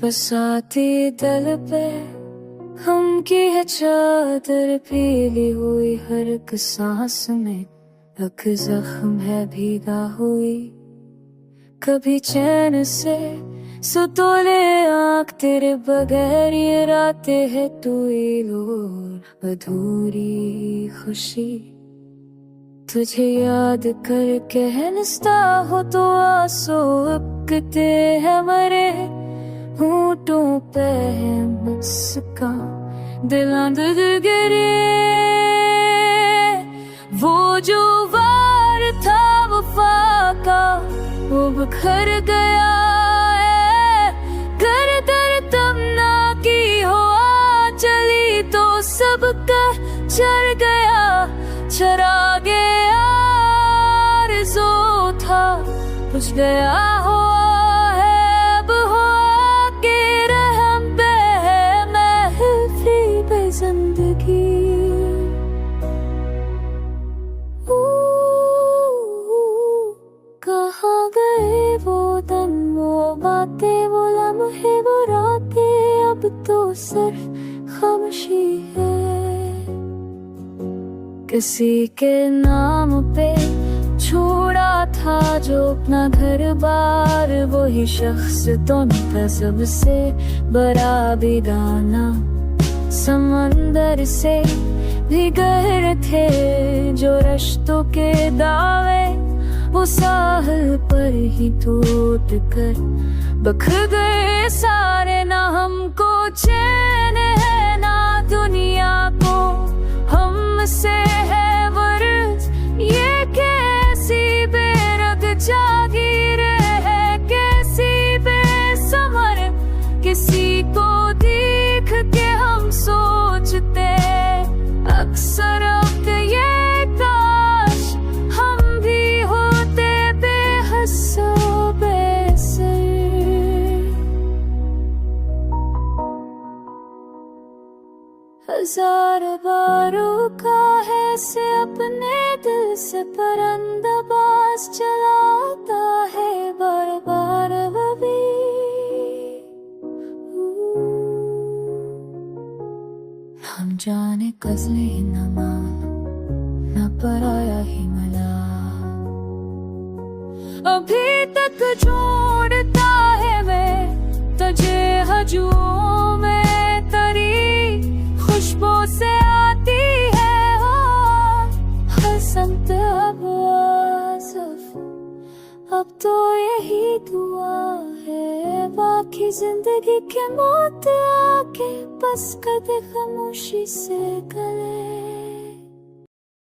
बसाती दल पे हम की है चादर, पीली हुई हर एक सांस में एक जख्म है भीगा हुई। कभी चैन से सुतोले आँख तेरे बगैर ये रातें है टूटी और अधूरी खुशी। तुझे याद करके हंसता हो तो आंसू अपकते हैं मरे होठों पे है मुस्कान, दिल अंदर गिरे। वो जो वार था वफा का वो बिखर गया है। कर दर तमना की हो चली तो सबका चढ़ गया। चरागे आरज़ू था बुझ गया हुआ है। अब हुआ के रहम पे है महफिल पे जिंदगी। कहाँ गए वो दिन वो बातें वो लम्हे वो रातें, अब तो सिर्फ खामोशी है। किसी के नाम पे छोड़ा था जो अपना घर बार, वही शख्स तो न था सबसे बड़ा बेगाना। समंदर से भी गहरे थे जो रिश्तों के दावे, वो साहिल पर ही टूट कर बिखर गए सारे। ना हमको चैन है ना दुनिया को हमसे है वर्ज, ये कैसी बेरग जागीर है, कैसी बेसमर। किसी को देख के हम सोचते अक्सर अब ये काश हम भी होते बेहस बेसर। हजार बारों का है से अपने दिल से परंदाबाज चलाता है बार बार भी। हम जाने कजले न मान न पराया ही मला, अभी तक जोड़ता है मैं तुझे हजूम में तरी खुशबू से आती है हर संत। अब तो यही दुआ है बाकी जिंदगी के मौत आके बस कर दे खामोशी से गले।